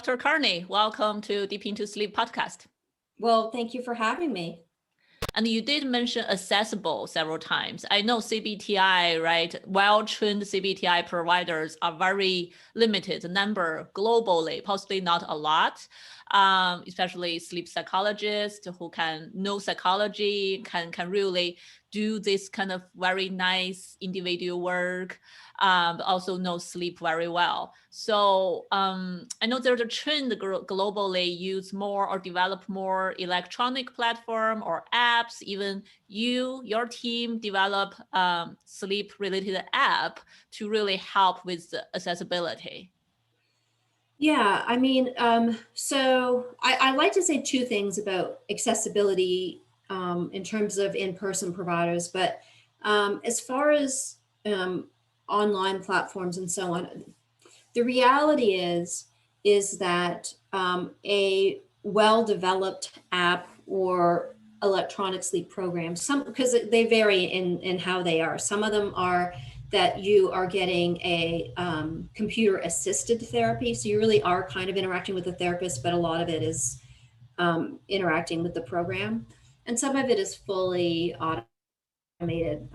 Dr. Carney. Welcome to Deep Into Sleep podcast. Well, thank you for having me. And you did mention accessible several times. I know CBTI, right? Well-trained CBTI providers are very limited number globally, possibly not a lot, especially sleep psychologists who can know psychology, can really do this kind of very nice individual work, but also know sleep very well. So I know there's a trend globally use more or develop more electronic platform or apps. Even your team develop sleep related app to really help with the accessibility. Yeah, I mean, so I like to say two things about accessibility in terms of in-person providers, but as far as online platforms and so on, the reality is that a well-developed app or electronic sleep program, some because they vary in how they are. Some of them are that you are getting a computer assisted therapy, so you really are kind of interacting with the therapist, but a lot of it is interacting with the program, and some of it is fully automated,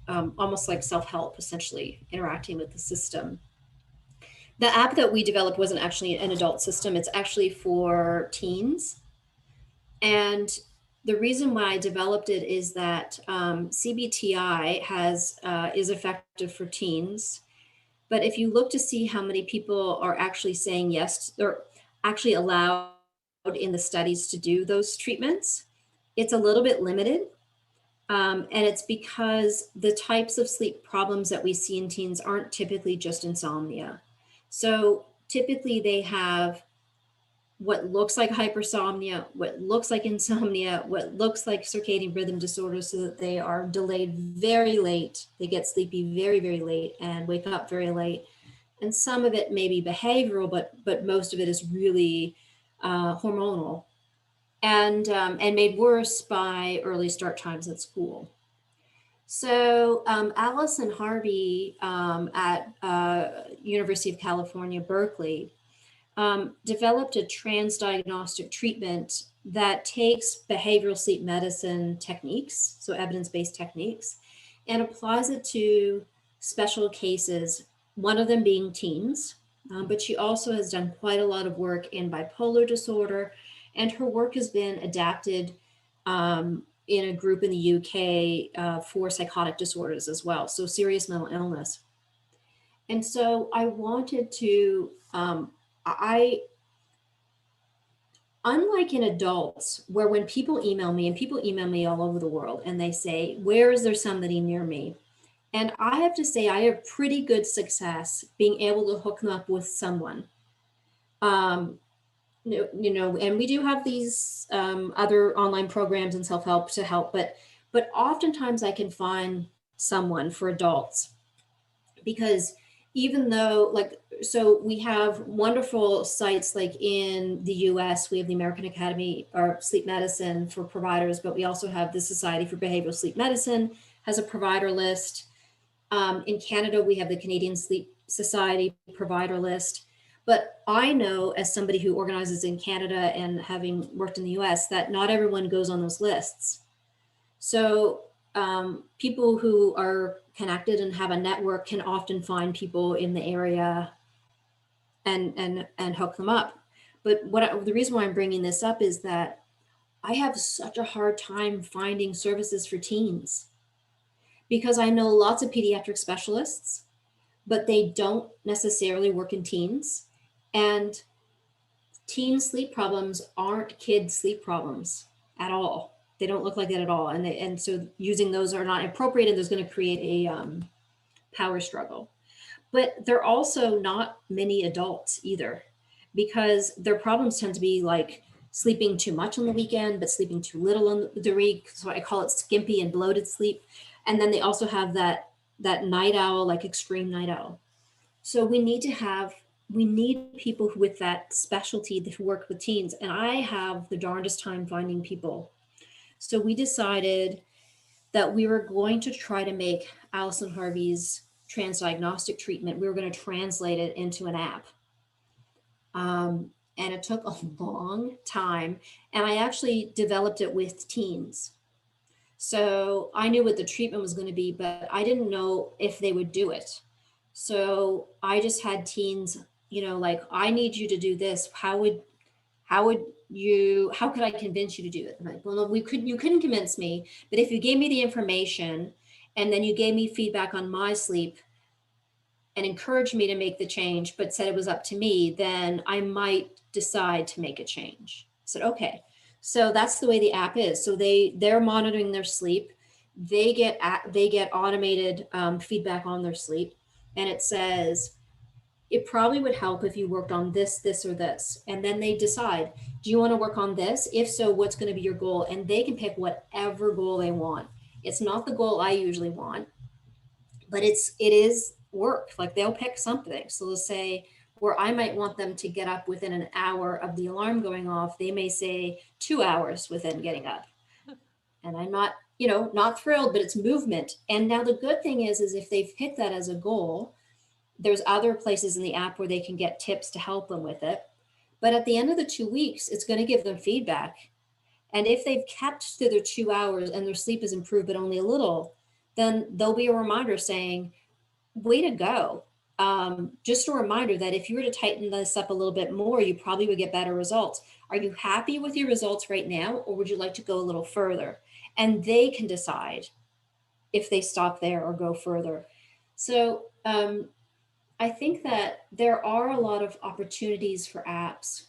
almost like self-help, essentially interacting with the system. The app that we developed wasn't actually an adult system. It's actually for teens. And the reason why I developed it is that CBTI is effective for teens. But if you look to see how many people are actually saying yes, or actually allowed in the studies to do those treatments, it's a little bit limited. And it's because the types of sleep problems that we see in teens aren't typically just insomnia. So typically they have what looks like hypersomnia, what looks like insomnia, what looks like circadian rhythm disorders, so that they are delayed very late. They get sleepy very, very late and wake up very late. And some of it may be behavioral, but most of it is really hormonal and made worse by early start times at school. So Allison Harvey at University of California, Berkeley, developed a transdiagnostic treatment that takes behavioral sleep medicine techniques, so evidence-based techniques, and applies it to special cases, one of them being teens. But she also has done quite a lot of work in bipolar disorder, and her work has been adapted in a group in the UK for psychotic disorders as well, so serious mental illness. And so I wanted to, unlike in adults, where when people email me, and people email me all over the world, and they say, where is there somebody near me? And I have to say, I have pretty good success being able to hook them up with someone. And we do have these other online programs and self-help to help, but oftentimes I can find someone for adults, because even though, like, so we have wonderful sites like in the US, we have the American Academy of Sleep Medicine for providers, but we also have the Society for Behavioral Sleep Medicine has a provider list. In Canada, we have the Canadian Sleep Society provider list. But I know, as somebody who organizes in Canada and having worked in the US, that not everyone goes on those lists. So people who are connected and have a network can often find people in the area and hook them up. But the reason why I'm bringing this up is that I have such a hard time finding services for teens, because I know lots of pediatric specialists, but they don't necessarily work in teens. And teen sleep problems aren't kid sleep problems at all. They don't look like that at all. And so using those are not appropriate, and there's going to create a power struggle. But they're also not many adults either, because their problems tend to be like sleeping too much on the weekend, but sleeping too little on the week. So I call it skimpy and bloated sleep. And then they also have that night owl, like extreme night owl. So we need people with that specialty who work with teens. And I have the darndest time finding people. So we decided that we were going to try to make Allison Harvey's transdiagnostic treatment, we were going to translate it into an app. And it took a long time. And I actually developed it with teens. So I knew what the treatment was going to be, but I didn't know if they would do it. So I just had teens, like, I need you to do this. How could I convince you to do it? I'm like, well, no, you couldn't convince me, but if you gave me the information and then you gave me feedback on my sleep and encouraged me to make the change, but said it was up to me, then I might decide to make a change. I said, okay. So that's the way the app is. So they're monitoring their sleep. They get automated feedback on their sleep, and it says, it probably would help if you worked on this, this, or this. And then they decide, do you want to work on this? If so, what's going to be your goal? And they can pick whatever goal they want. It's not the goal I usually want, but it is work. Like, they'll pick something. So they'll say, where I might want them to get up within an hour of the alarm going off, they may say 2 hours within getting up. And I'm not thrilled, but it's movement. And now the good thing is if they've picked that as a goal, there's other places in the app where they can get tips to help them with it. But at the end of the 2 weeks, it's going to give them feedback. And if they've kept to their 2 hours and their sleep has improved, but only a little, then there'll be a reminder saying, way to go. Just a reminder that if you were to tighten this up a little bit more, you probably would get better results. Are you happy with your results right now, or would you like to go a little further? And they can decide if they stop there or go further. So I think that there are a lot of opportunities for apps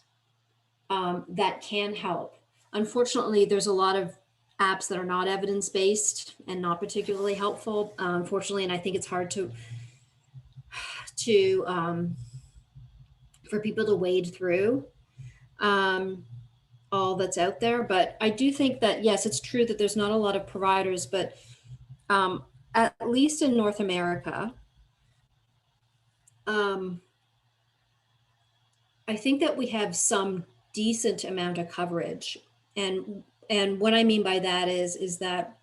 that can help. Unfortunately, there's a lot of apps that are not evidence-based and not particularly helpful, unfortunately, and I think it's hard to for people to wade through all that's out there. But I do think that, yes, it's true that there's not a lot of providers, but at least in North America, I think that we have some decent amount of coverage. And what I mean by that is that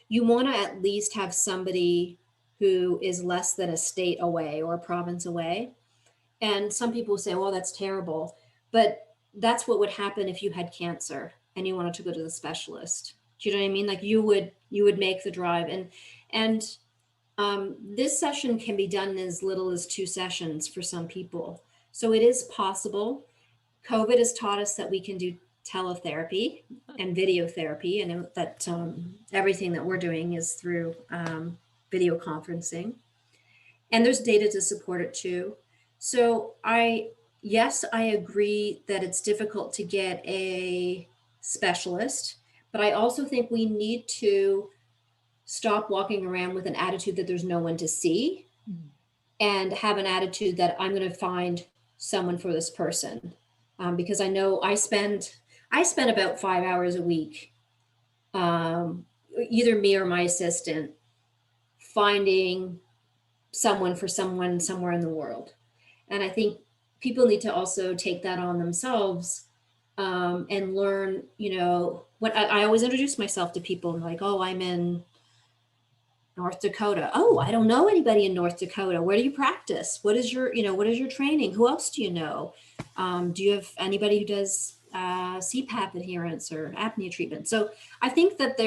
you want to at least have somebody who is less than a state away or a province away. And some people say, well, that's terrible. But that's what would happen if you had cancer and you wanted to go to the specialist. Do you know what I mean? Like, you would make the drive. And this session can be done in as little as 2 sessions for some people. So it is possible. COVID has taught us that we can do teletherapy and video therapy, and that everything that we're doing is through video conferencing. And there's data to support it too. So yes, I agree that it's difficult to get a specialist, but I also think we need to stop walking around with an attitude that there's no one to see, and have an attitude that I'm going to find someone for this person. Because I know I spend about 5 hours a week, either me or my assistant, finding someone for someone somewhere in the world. And I think people need to also take that on themselves, and learn, what I always introduce myself to people, like, oh, I'm in North Dakota. Oh, I don't know anybody in North Dakota. Where do you practice? What is your training? Who else do you know? Do you have anybody who does CPAP adherence or apnea treatment? So I think that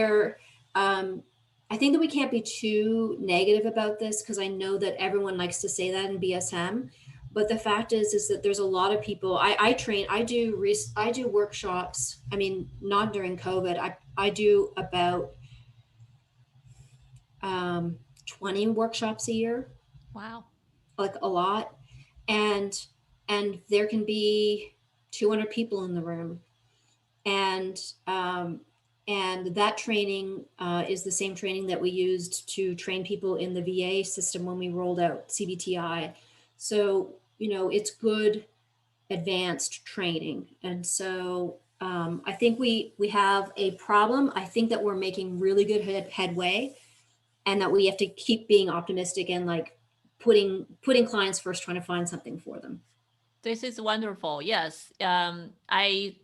I think that we can't be too negative about this, because I know that everyone likes to say that in BSM. But the fact is that there's a lot of people. I do workshops. I mean, not during COVID. I do about 20 workshops a year. Wow. Like, a lot. And there can be 200 people in the room. And that training is the same training that we used to train people in the VA system when we rolled out CBTI. So, it's good advanced training. And so I think we have a problem. I think that we're making really good headway, and that we have to keep being optimistic and, like, putting clients first, trying to find something for them. This is wonderful. Yes. I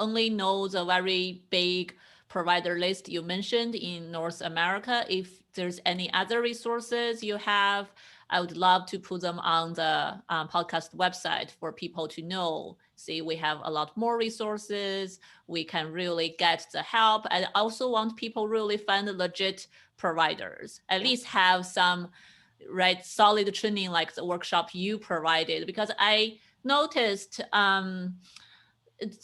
only know the very big provider list you mentioned in North America. If there's any other resources you have, I would love to put them on the podcast website for people to know. See, we have a lot more resources. We can really get the help. I also want people really find legit providers, at least have some solid training like the workshop you provided, because I noticed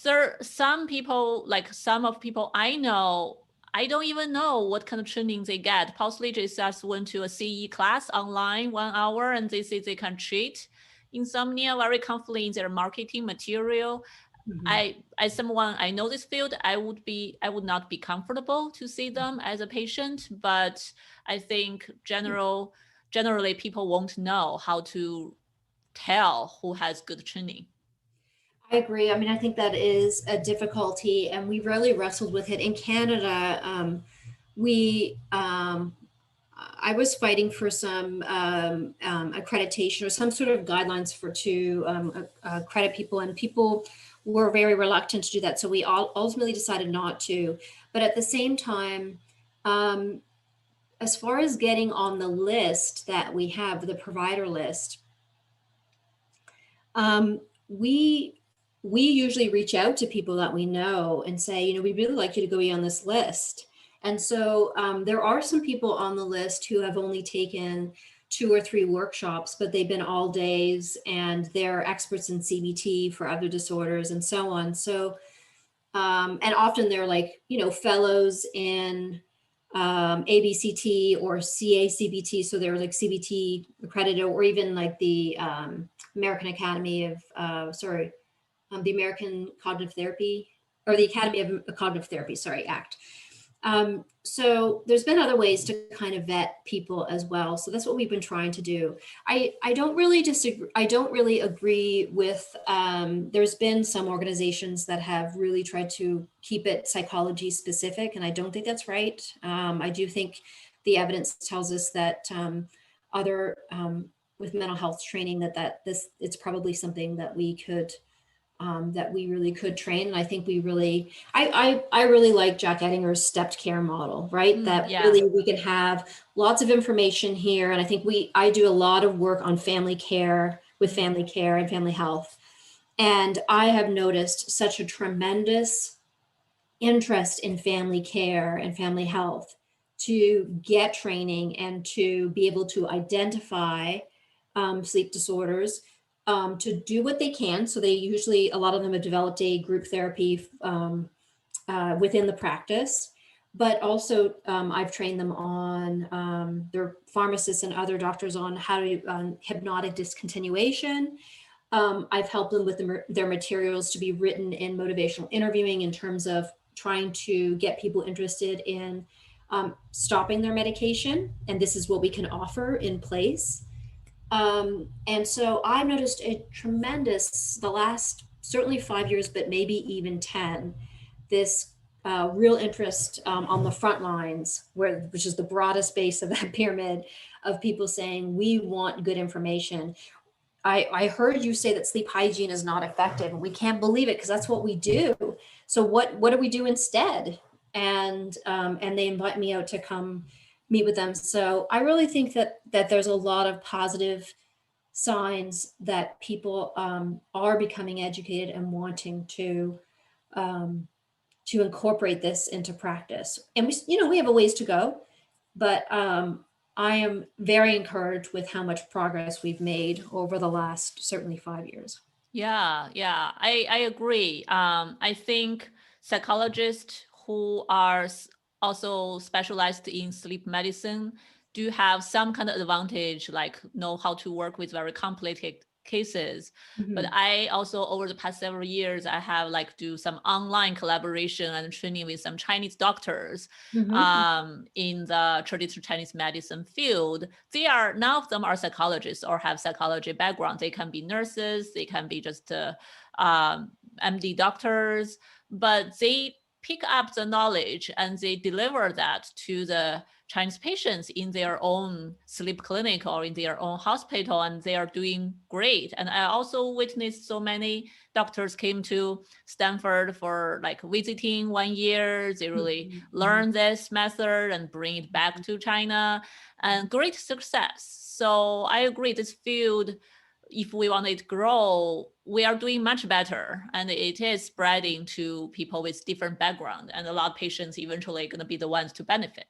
there some people, like some of people I know, I don't even know what kind of training they get. Possibly they just went to a CE class online 1 hour and they say they can treat insomnia very comfortably in their marketing material. Mhm. As someone I know this field, I would not be comfortable to see them as a patient, but I think generally people won't know how to tell who has good training. I agree. I mean, I think that is a difficulty, and we really wrestled with it in Canada. We I was fighting for some accreditation or some sort of guidelines for to accredit people, and people were very reluctant to do that. So we all ultimately decided not to. But at the same time, um, as far as getting on the list that we have, the provider list, um, we we usually reach out to people that we know and say, we'd really like you to go be on this list. And so there are some people on the list who have only taken 2 or 3 workshops, but they've been all days and they're experts in CBT for other disorders and so on. So and often they're like, fellows in ABCT or CACBT. So they're like CBT accredited, or even like the American Academy of, the American Cognitive Therapy, or the Academy of Cognitive Therapy, Act. So there's been other ways to kind of vet people as well. So that's what we've been trying to do. I don't really disagree. I don't really agree with, there's been some organizations that have really tried to keep it psychology specific, and I don't think that's right. I do think the evidence tells us that other with mental health training it's probably something that we could that we really could train. And I think I really like Jack Ettinger's stepped care model, right? That Yeah. really we can have lots of information here. And I think I do a lot of work on family care with family care and family health. And I have noticed such a tremendous interest in family care and family health to get training and to be able to identify sleep disorders, to do what they can. So a lot of them have developed a group therapy within the practice, but also I've trained them on, their pharmacists and other doctors on how to hypnotic discontinuation. I've helped them with their materials to be written in motivational interviewing in terms of trying to get people interested in stopping their medication. And this is what we can offer in place. And so I've noticed the last certainly 5 years, but maybe even 10, this real interest on the front lines, which is the broadest base of that pyramid, of people saying, we want good information. I heard you say that sleep hygiene is not effective, and we can't believe it because that's what we do. So what do we do instead? And they invite me out to come meet with them. So I really think that there's a lot of positive signs that people are becoming educated and wanting to incorporate this into practice. And we have a ways to go, but I am very encouraged with how much progress we've made over the last certainly 5 years. Yeah, I agree. I think psychologists who are also specialized in sleep medicine do have some kind of advantage, like know how to work with very complicated cases. But I also, over the past several years, I have do some online collaboration and training with some Chinese doctors in the traditional Chinese medicine field. None of them are psychologists or have psychology background. They can be nurses, they can be just MD doctors, but they pick up the knowledge and they deliver that to the Chinese patients in their own sleep clinic or in their own hospital, and they are doing great. And I also witnessed so many doctors came to Stanford for like visiting 1 year. They really learn this method and bring it back to China, and great success. So I agree, this field, if we want it to grow, we are doing much better, and it is spreading to people with different background, and a lot of patients eventually going to be the ones to benefit.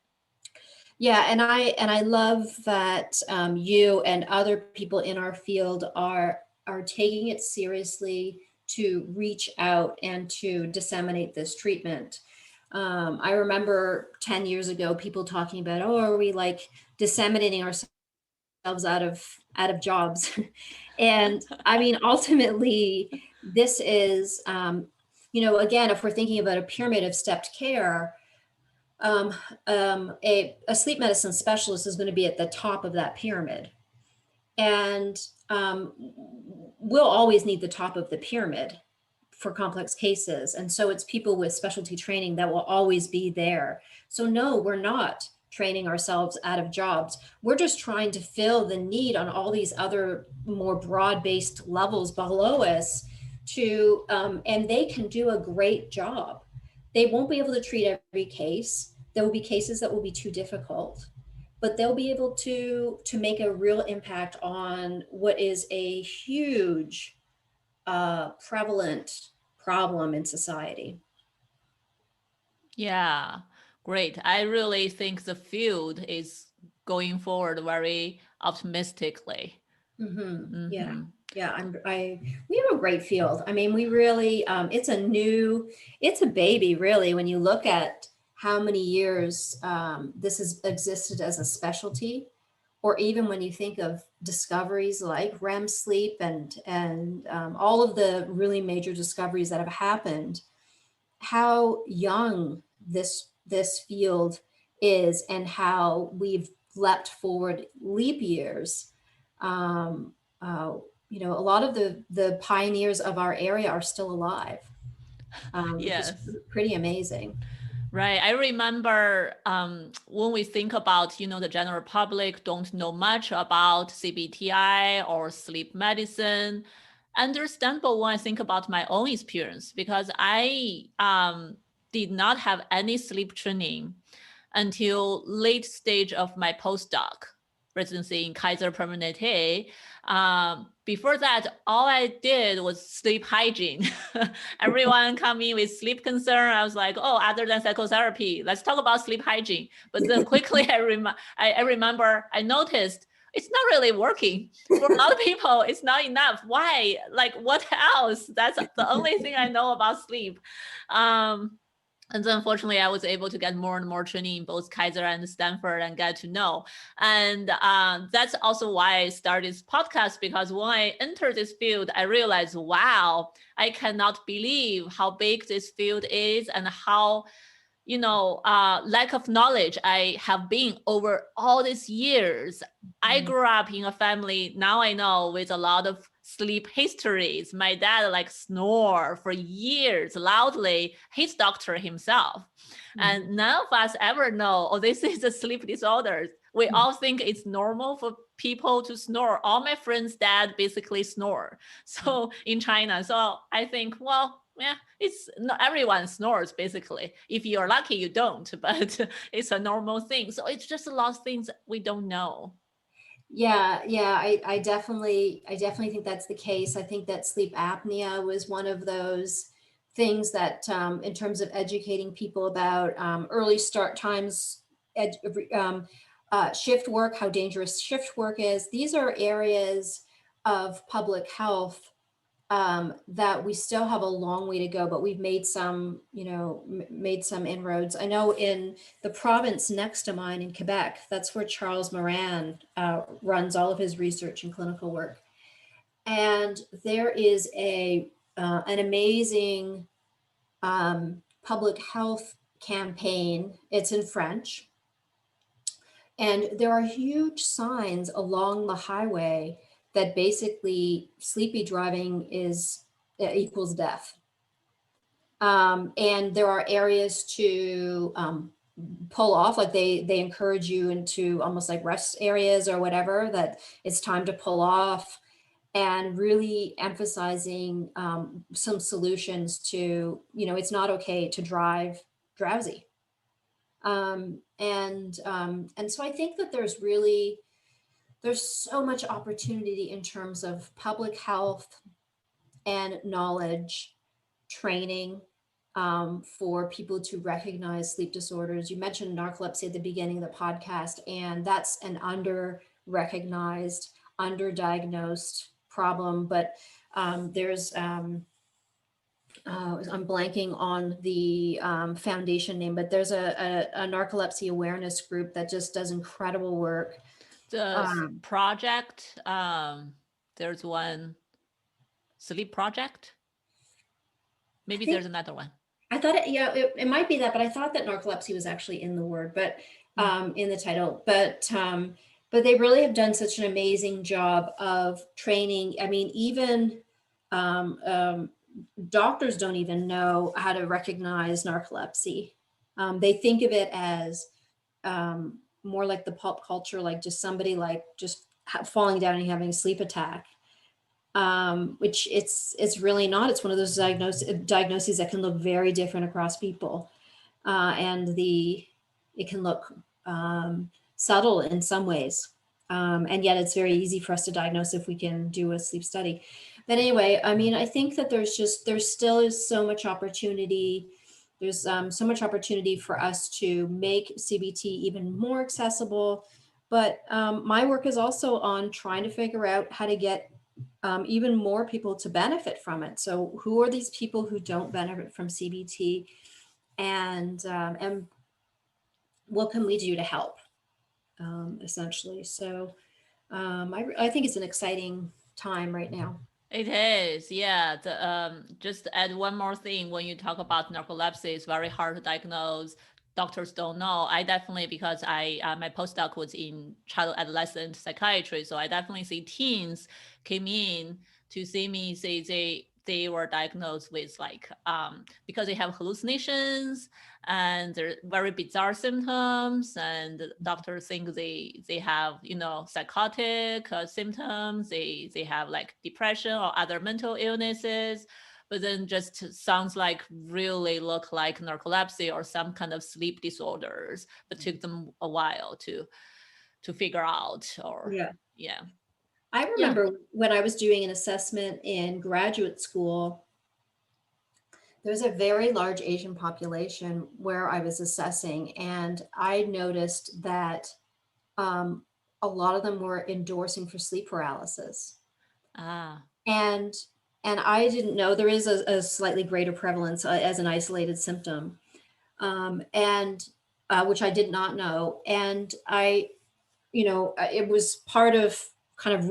Yeah, and I love that you and other people in our field are taking it seriously to reach out and to disseminate this treatment. I remember 10 years ago, people talking about, oh, are we like disseminating ourselves out of jobs? And I mean, ultimately, this is, again, if we're thinking about a pyramid of stepped care, a sleep medicine specialist is going to be at the top of that pyramid. And we'll always need the top of the pyramid for complex cases. And so it's people with specialty training that will always be there. So no, we're not training ourselves out of jobs. We're just trying to fill the need on all these other more broad-based levels below us to, and they can do a great job. They won't be able to treat every case. There will be cases that will be too difficult, but they'll be able to make a real impact on what is a huge prevalent problem in society. Yeah, great. I really think the field is going forward very optimistically. Yeah. Yeah, we have a great field. I mean, we really, it's a baby, really, when you look at how many years this has existed as a specialty, or even when you think of discoveries like REM sleep and all of the really major discoveries that have happened, how young this field is and how we've leapt forward leap years. A lot of the pioneers of our area are still alive, Yes. which is pretty amazing. Right. I remember when we think about, the general public don't know much about CBTI or sleep medicine. Understandable when I think about my own experience, because I did not have any sleep training until late stage of my postdoc residency in Kaiser Permanente. Before that, all I did was sleep hygiene. Everyone come in with sleep concern. I was like, oh, other than psychotherapy, let's talk about sleep hygiene. But then quickly I remember I noticed it's not really working. For a lot of people, it's not enough. Why? Like, what else? That's the only thing I know about sleep. And then unfortunately, I was able to get more and more training in both Kaiser and Stanford and get to know. And that's also why I started this podcast, because when I entered this field, I realized, wow, I cannot believe how big this field is and how, lack of knowledge I have been over all these years. I grew up in a family, now I know, with a lot of sleep histories. My dad snore for years loudly, his doctor himself. And none of us ever know, oh, this is a sleep disorder. We all think it's normal for people to snore. All my friends' dad basically snore. So in China, so I think, well, yeah, it's not everyone snores basically. If you're lucky, you don't, but it's a normal thing. So it's just a lot of things we don't know. Yeah, I definitely think that's the case. I think that sleep apnea was one of those things that, in terms of educating people about early start times, shift work, how dangerous shift work is. These are areas of public health that we still have a long way to go, but we've made some, made some inroads. I know in the province next to mine in Quebec, that's where Charles Moran runs all of his research and clinical work. And there is an amazing public health campaign. It's in French. And there are huge signs along the highway that basically sleepy driving equals death. And there are areas to pull off, like they encourage you into almost like rest areas or whatever, that it's time to pull off, and really emphasizing some solutions to, it's not okay to drive drowsy. And so I think that there's so much opportunity in terms of public health and knowledge training, for people to recognize sleep disorders. You mentioned narcolepsy at the beginning of the podcast, and that's an under recognized, underdiagnosed problem. But there's I'm blanking on the foundation name, but there's a narcolepsy awareness group that just does incredible work. The project, there's one sleep project. Maybe there's another one. I thought it might be that, but I thought that narcolepsy was actually in the word, but in the title. But they really have done such an amazing job of training. I mean, even doctors don't even know how to recognize narcolepsy. They think of it as more like the pulp culture, like just somebody like just falling down and having a sleep attack, which it's really not. It's one of those diagnoses that can look very different across people, and it can look subtle in some ways, and yet it's very easy for us to diagnose if we can do a sleep study. But anyway, I mean, I think that there still is so much opportunity. There's so much opportunity for us to make CBT even more accessible. But my work is also on trying to figure out how to get even more people to benefit from it. So who are these people who don't benefit from CBT, and what can we do to help, essentially? So I think it's an exciting time right now. It is, yeah. Just to add one more thing, when you talk about narcolepsy, it's very hard to diagnose. Doctors don't know. I definitely, because my postdoc was in child adolescent psychiatry, so I definitely see teens came in to see me, say they were diagnosed with like because they have hallucinations and they're very bizarre symptoms, and doctors think they have psychotic symptoms, they have like depression or other mental illnesses, but then just sounds like really look like narcolepsy or some kind of sleep disorders, but took them a while to figure out. Or yeah. I remember when I was doing an assessment in graduate school, there's a very large Asian population where I was assessing, and I noticed that a lot of them were endorsing for sleep paralysis. And I didn't know there is a slightly greater prevalence as an isolated symptom, and which I did not know. And it was part of kind of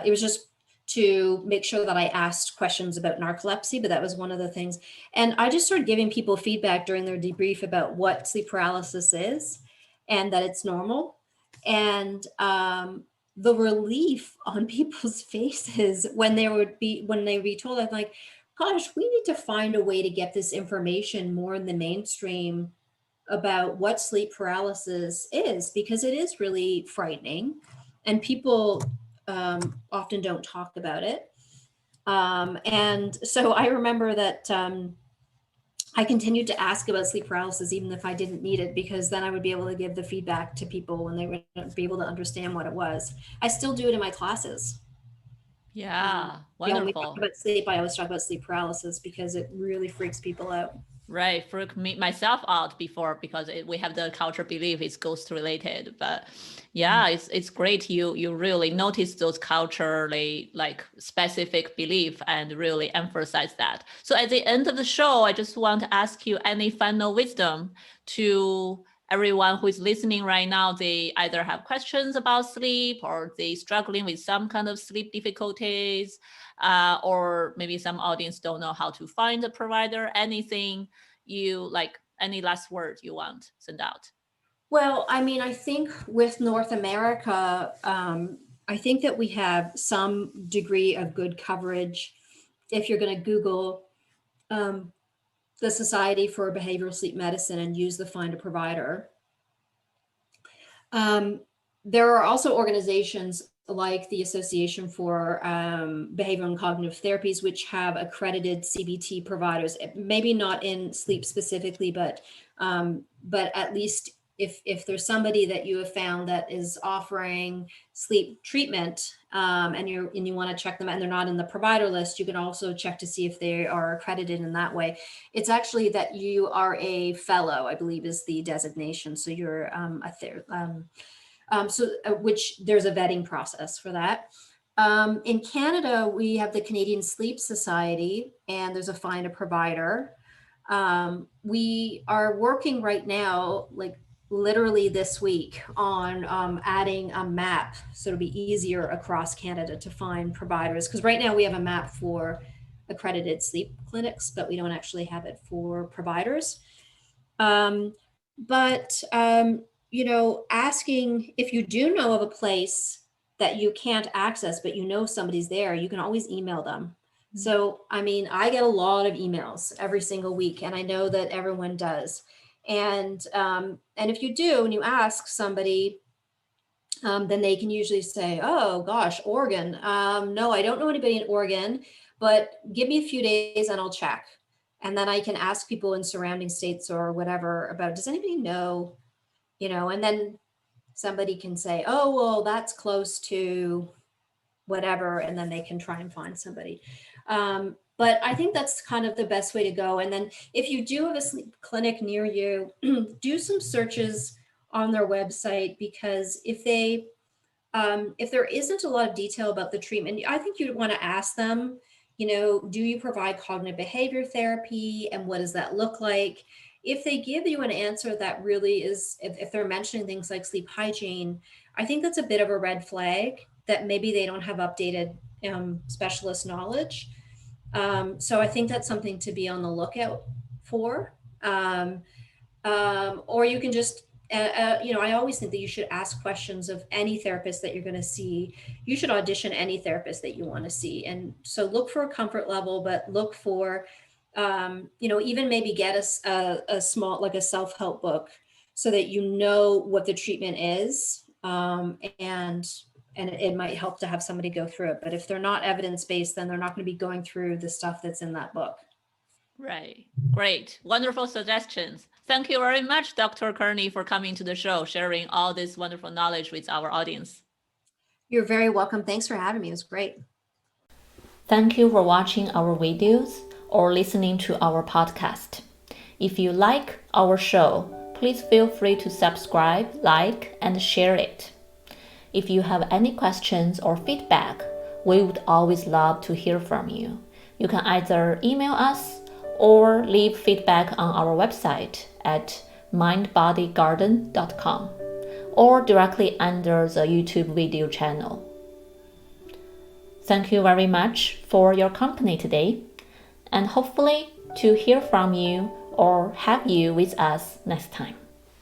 it was just to make sure that I asked questions about narcolepsy, but that was one of the things. And I just started giving people feedback during their debrief about what sleep paralysis is and that it's normal. And the relief on people's faces when they would be told, I'm like, gosh, we need to find a way to get this information more in the mainstream about what sleep paralysis is, because it is really frightening and people often don't talk about it. And so I remember that I continued to ask about sleep paralysis even if I didn't need it, because then I would be able to give the feedback to people when they would be able to understand what it was. I still do it in my classes. Yeah, wonderful. When we talk about sleep, I always talk about sleep paralysis because it really freaks people out. Right, freak me myself out before, because we have the culture belief it's ghost related. But yeah, it's great you really notice those culturally like specific belief and really emphasize that. So at the end of the show, I just want to ask you any final wisdom to everyone who is listening right now. They either have questions about sleep, or they struggling with some kind of sleep difficulties, or maybe some audience don't know how to find a provider. Anything you like, any last words you want to send out? Well, I mean, I think with North America, I think that we have some degree of good coverage. If you're going to Google the Society for Behavioral Sleep Medicine and use the Find a Provider. There are also organizations like the Association for Behavioral and Cognitive Therapies, which have accredited CBT providers, maybe not in sleep specifically, but at least if there's somebody that you have found that is offering sleep treatment, and you want to check them and they're not in the provider list, you can also check to see if they are accredited in that way. It's actually that you are a fellow, I believe is the designation. So you're which there's a vetting process for that. In Canada, we have the Canadian Sleep Society, and there's a Find a Provider. We are working right now, like literally this week, on adding a map so it'll be easier across Canada to find providers. Because right now we have a map for accredited sleep clinics, but we don't actually have it for providers. Asking if you do know of a place that you can't access, but you know somebody's there, you can always email them. So, I mean, I get a lot of emails every single week, and I know that everyone does. And if you do, and you ask somebody, then they can usually say, oh gosh, Oregon. No, I don't know anybody in Oregon, but give me a few days and I'll check. And then I can ask people in surrounding states or whatever about, does anybody know, and then somebody can say, oh, well, that's close to whatever. And then they can try and find somebody. But I think that's kind of the best way to go. And then if you do have a sleep clinic near you, do some searches on their website, because if there isn't a lot of detail about the treatment, I think you'd want to ask them, do you provide cognitive behavior therapy, and what does that look like? If they give you an answer that really is, if they're mentioning things like sleep hygiene, I think that's a bit of a red flag that maybe they don't have updated specialist knowledge. So I think that's something to be on the lookout for. Or you can just, I always think that you should ask questions of any therapist that you're going to see. You should audition any therapist that you want to see. And so look for a comfort level, but look for, even maybe get a small, like a self-help book, so that you know what the treatment is. And it might help to have somebody go through it. But if they're not evidence-based, then they're not going to be going through the stuff that's in that book. Right. Great. Wonderful suggestions. Thank you very much, Dr. Carney, for coming to the show, sharing all this wonderful knowledge with our audience. You're very welcome. Thanks for having me. It was great. Thank you for watching our videos or listening to our podcast. If you like our show, please feel free to subscribe, like, and share it. If you have any questions or feedback, we would always love to hear from you. You can either email us or leave feedback on our website at mindbodygarden.com or directly under the YouTube video channel. Thank you very much for your company today, and hopefully to hear from you or have you with us next time.